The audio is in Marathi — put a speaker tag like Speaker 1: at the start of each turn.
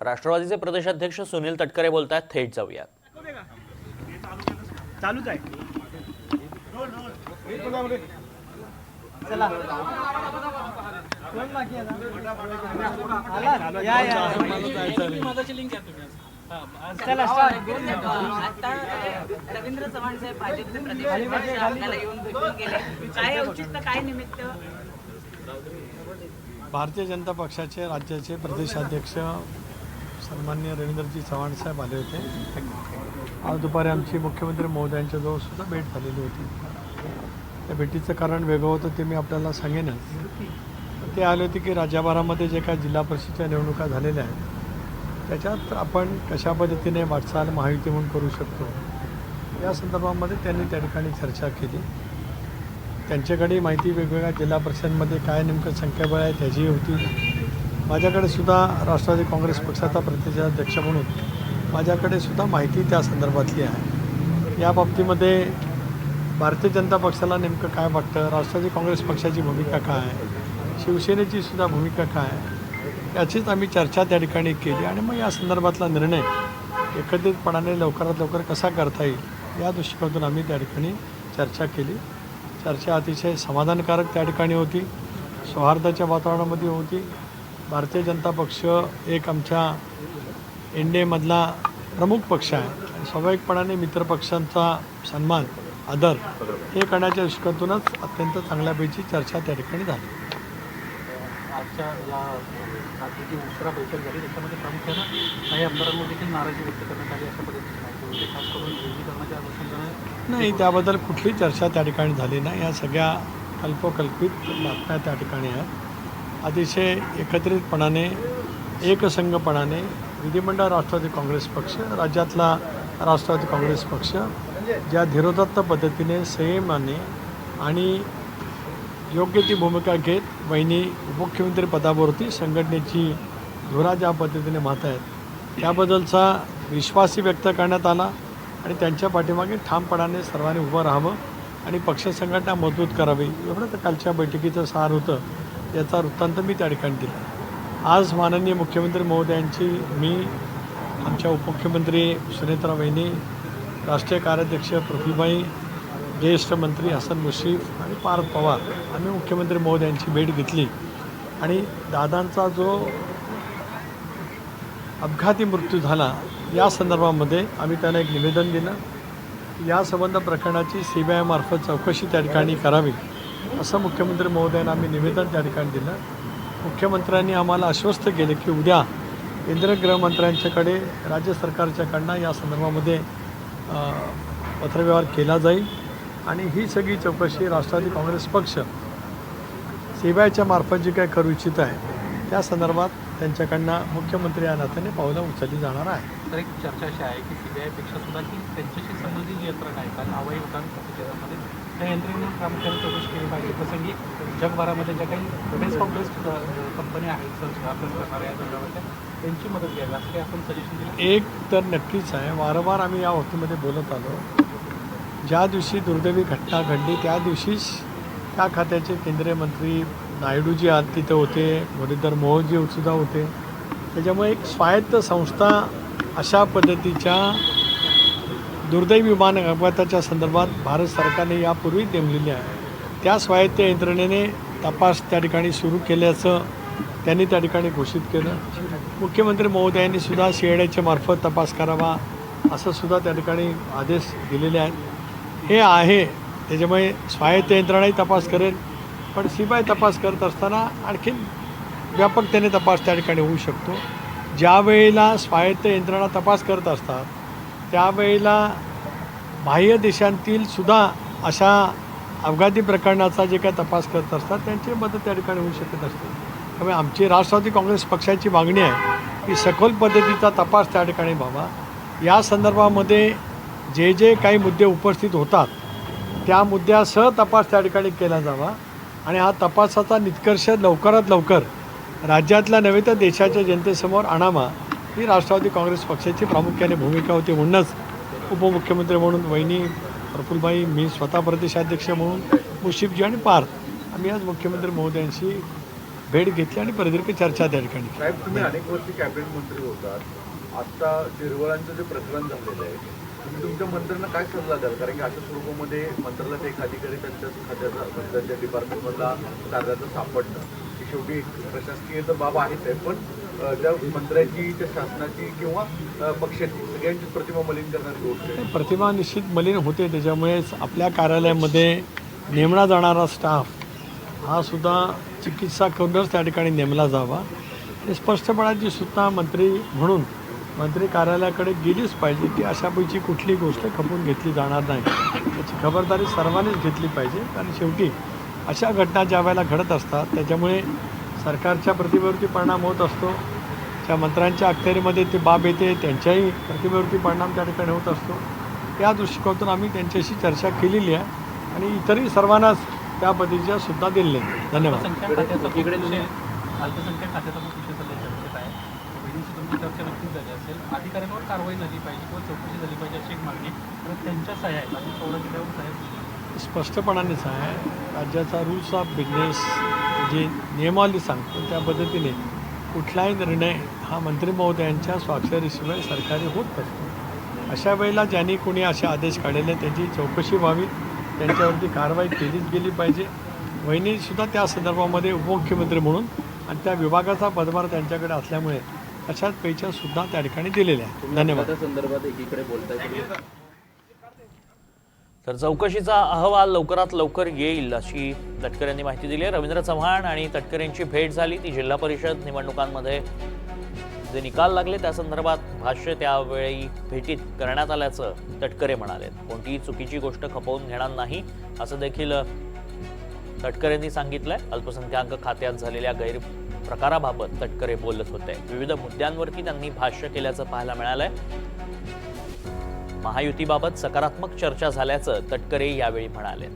Speaker 1: राष्ट्रवादीचे प्रदेशाध्यक्ष सुनील तटकरे बोलतात, थेट जाऊयात.
Speaker 2: चालूच आहे. चला
Speaker 3: रवींद्र चव्हाण साहेब भाजपचे प्रदेशाध्यक्ष आपल्याला येऊन भेटून गेले. काय औचित्य, काय निमित्त?
Speaker 4: भारतीय जनता पक्षाचे राज्याचे प्रदेशाध्यक्ष सन्माननीय रवींद्रजी चव्हाण साहेब आले होते. आज दुपारी आमची मुख्यमंत्री महोदयांच्या जवळ सुद्धा भेट झालेली होती. त्या भेटीचं कारण वेगळं होतं ते मी आपल्याला सांगेनच. ते आले होते की राज्यभरामध्ये जे काही जिल्हा परिषदेच्या निवडणुका झालेल्या आहेत त्याच्यात आपण कशा पद्धतीने वाटचाल महायुती म्हणून करू शकतो या संदर्भामध्ये त्यांनी त्या ठिकाणी चर्चा केली. त्यांच्याकडे माहिती वेगवेगळ्या जिल्हा परिषदांमध्ये काय नेमकं संख्याबळ आहे त्याची होती. माझ्याकडे सुद्धा राष्ट्रवादी काँग्रेस पक्षाचा प्रदेशाध्यक्ष म्हणून माझ्याकडे सुद्धा माहिती त्या संदर्भातली आहे. या बाबतीमध्ये भारतीय जनता पक्षाला नेमकं काय वाटतं, राष्ट्रवादी काँग्रेस पक्षाची भूमिका काय आहे, शिवसेनेची सुद्धा भूमिका काय आहे याचीच आम्ही चर्चा त्या ठिकाणी केली आणि मग या संदर्भातला निर्णय एकत्रितपणाने लवकरात लवकर कसा करता येईल या दृष्टिकोनातून आम्ही त्या ठिकाणी चर्चा केली. चर्चा अतिशय समाधानकारक त्या ठिकाणी होती, सौहार्दाच्या वातावरणामध्ये होती. भारतीय जनता पक्ष एक आमच्या एनडीएमधला प्रमुख पक्ष आहे आणि स्वाभाविकपणाने मित्रपक्षांचा सन्मान आदर हे करण्याच्या दृष्टिकोनातूनच अत्यंत चांगल्यापैकी चर्चा त्या ठिकाणी झाली.
Speaker 5: आजच्या या जी दुसरा बैठक झाली त्याच्यामध्ये प्रामुख्यानं काही आमदारांमध्ये देखील नाराजी व्यक्त करण्यात आली अशा पद्धतीची माहिती होती. खास करून विलीकरणाच्या अनुषंगाने
Speaker 4: नाही, त्याबद्दल कुठली चर्चा त्या ठिकाणी झाली नाही. या सगळ्या कल्पकल्पित बातम्या त्या ठिकाणी आहेत. अतिशय एकत्रितपणाने एकसंघपणाने विधिमंडळ राष्ट्रवादी काँग्रेस पक्ष, राज्यातला राष्ट्रवादी काँग्रेस पक्ष ज्या धीरोदात्त पद्धतीने संयमाने आणि योग्य ती भूमिका घेत वहिनी उपमुख्यमंत्री पदावरती संघटनेची धुरा ज्या पद्धतीने मात आहेत त्याबद्दलचा विश्वासही व्यक्त करण्यात आला आणि त्यांच्या पाठीमागे ठामपणाने सर्वांनी उभं राहावं आणि पक्ष संघटना मजबूत करावी एवढं तर कालच्या बैठकीचं सार होतं. याचा वृत्तांत मी त्या ठिकाणी दिला. आज माननीय मुख्यमंत्री महोदयांची मी, आमच्या उपमुख्यमंत्री सुनेत्रा वहिनी, राष्ट्रीय कार्याध्यक्ष प्रफुल्लभाई, ज्येष्ठ मंत्री हसन मुश्रीफ आणि पार्थ पवार आम्ही मुख्यमंत्री महोदयांची भेट घेतली आणि दादांचा जो अपघाती मृत्यू झाला या संदर्भामध्ये आम्ही त्यांना एक निवेदन दिलं. या संबंध प्रकरणाची CBI मार्फत चौकशी त्या ठिकाणी करावी असं मुख्यमंत्री महोदयांना आम्ही निवेदन त्या ठिकाणी दिलं. मुख्यमंत्र्यांनी आम्हाला आश्वस्त केले की उद्या केंद्रीय गृहमंत्र्यांच्याकडे राज्य सरकारच्याकडनं या संदर्भामध्ये पत्रव्यवहार केला जाईल आणि ही सगळी चौकशी राष्ट्रवादी काँग्रेस पक्ष CBIच्या मार्फत जी काय करू इच्छित आहे त्या संदर्भात त्यांच्याकडनं मुख्यमंत्री या नात्याने पावलं उचलली जाणार आहे.
Speaker 5: तर एक चर्चा अशी आहे की CBIपेक्षा सुद्धा की त्यांच्याशी संबंधित जी यंत्रणा आहे कारण हवाई उड्डाण क्षेत्रामध्ये त्या यंत्रणेने प्रामुख्याने चौकशी केली पाहिजे. प्रसंगी जगभरामध्ये ज्या काही बेस्ट ऑफ बेस्ट कंपन्या आहेत सर्च अभ्यास करणाऱ्या या संदर्भातल्या त्यांची मदत घ्यावी असं काही आपण सजेशन दिलं.
Speaker 4: एक तर नक्कीच आहे, वारंवार आम्ही या बाबतीमध्ये बोलत आलो. ज्या दिवशी दुर्दैवी घटना घडली त्या दिवशीच त्या खात्याचे केंद्रीय मंत्री नायडूजी आज तिथे होते, मुरलीधर मोहोळजी सुद्धा होते. त्याच्यामुळे एक स्वायत्त संस्था अशा पद्धतीच्या दुर्दैवी विमान अपघाताच्या संदर्भात भारत सरकारने यापूर्वी नेमलेली आहे. त्या स्वायत्त यंत्रणेने तपास त्या ठिकाणी सुरू केल्याचं त्यांनी त्या ठिकाणी घोषित केलं. मुख्यमंत्री महोदयांनी सुद्धा CIDच्या मार्फत तपास करावा असं सुद्धा त्या ठिकाणी आदेश दिलेले आहेत. हे आहे त्याच्यामुळे स्वायत्त यंत्रणाही तपास करेल पण CBI तपास करत असताना आणखीन व्यापकतेने तपास त्या ठिकाणी होऊ शकतो. ज्या वेळेला स्वायत्त यंत्रणा तपास करत असतात त्यावेळेला बाह्य देशांतील सुद्धा अशा अपघाती प्रकरणाचा जे काय तपास करत असतात त्यांची मदत त्या ठिकाणी होऊ शकत असते. त्यामुळे आमची राष्ट्रवादी काँग्रेस पक्षाची मागणी आहे की सखोल पद्धतीचा तपास त्या ठिकाणी व्हावा. या संदर्भामध्ये जे जे काही मुद्दे उपस्थित होतात त्या मुद्द्यासह तपास त्या ठिकाणी केला जावा आणि हा तपासाचा निष्कर्ष लवकरात लवकर राज्यातल्या नव्हे तर देशाच्या जनतेसमोर आणावा ही राष्ट्रवादी काँग्रेस पक्षाची प्रामुख्याने भूमिका होती. म्हणूनच उपमुख्यमंत्री म्हणून वहिनी प्रफुल्लभाई, मी स्वतः प्रदेशाध्यक्ष म्हणून मुश्रीफजी आणि पार्थ आम्ही आज मुख्यमंत्री महोदयांशी भेट घेतली आणि प्रदीर्घ चर्चा त्या ठिकाणी केली.
Speaker 6: साहेब, तुम्ही अनेक वर्षी कॅबिनेट मंत्री होतात. आता शिरवळांचं जे प्रकरण झालेलं आहे, तुम्ही तुमच्या मंत्र्यांना काय सल्ला द्याल? कारण की अशा स्वरूपामध्ये मंत्र्याला एक अधिकारी त्यांच्या खात्याचा त्यांच्या डिपार्टमेंटमधला कार्याचं सापडणं ही शेवटी एक प्रशासकीय तर बाब आहेच आहे, पण त्या मंत्र्याची, त्या शासनाची किंवा पक्षाची सगळ्यांची प्रतिमा मलिन करणारी गोष्ट आहे.
Speaker 4: प्रतिमा निश्चित मलिन होते. त्याच्यामुळेच आपल्या कार्यालयामध्ये नेमला जाणारा स्टाफ हा सुद्धा चिकित्सा करूनच त्या ठिकाणी नेमला जावा. हे स्पष्टपणाची सूचना मंत्री म्हणून मंत्री कार्यालयाकडे गेलीच पाहिजे की अशापैकी कुठली गोष्ट खपून घेतली जाणार नाही. याची खबरदारी सर्वांनीच घेतली पाहिजे. कारण शेवटी अशा घटना ज्या वेळेला घडत असतात त्याच्यामुळे सरकारच्या प्रतिमेवरती परिणाम होत असतो. त्या मंत्र्यांच्या अखत्यारीमध्ये ते बाब येते, त्यांच्याही प्रतिमेवरती परिणाम त्या ठिकाणी होत असतो. त्या दृष्टिकोनातून आम्ही त्यांच्याशी चर्चा केलेली आहे आणि इतरही सर्वांनाच त्या पद्धतीच्या सुद्धा दिलेल्या आहेत. धन्यवाद.
Speaker 5: अल्पसंख्याक खात्याचा विषय सध्या चर्चेत आहे. बहिणीची तुमची चर्चा नक्कीच झाली असेल. अधिकाऱ्यांवर कारवाई झाली पाहिजे किंवा चौकशी झाली पाहिजे अशी एक मागणी तर त्यांच्या सह्या आहेत आणि चौरंगीवर साहेब
Speaker 4: स्पष्टपणानेच आहे. राज्याचा रूल्स ऑफ बिझनेस जे नियमावली सांगतो त्या पद्धतीने कुठलाही निर्णय हा मंत्री महोदयांच्या स्वाक्षरीशिवाय सरकारी होत नसतो. अशा वेळेला ज्यांनी कोणी असे आदेश काढलेले त्यांची चौकशी व्हावी, त्यांच्यावरती कारवाई केलीच गेली पाहिजे. वहिनीसुद्धा त्या संदर्भामध्ये उपमुख्यमंत्री म्हणून आणि त्या विभागाचा पदभार त्यांच्याकडे असल्यामुळे अशाच पैच्या सुद्धा त्या ठिकाणी दिलेल्या आहेत. धन्यवाद.
Speaker 6: संदर्भात एकीकडे बोलताय
Speaker 1: तर चौकशीचा अहवाल लवकरात लवकर येईल अशी तटकरे यांनी माहिती दिली आहे. रवींद्र चव्हाण आणि तटकरे यांची भेट झाली. ती जिल्हा परिषद निवडणुकांमध्ये जे निकाल लागले त्या संदर्भात भाष्य त्यावेळी भेटीत करण्यात आल्याचं तटकरे म्हणाले. कोणतीही चुकीची गोष्ट खपवून घेणार नाही असं देखील तटकरे यांनी सांगितलंय. अल्पसंख्याक खात्यात झालेल्या गैरप्रकाराबाबत तटकरे बोलत होते. विविध मुद्द्यांवरती त्यांनी भाष्य केल्याचं पाहायला मिळालंय. महायुतीबाबत सकारात्मक चर्चा झाल्याचं तटकरे यावेळी म्हणाले.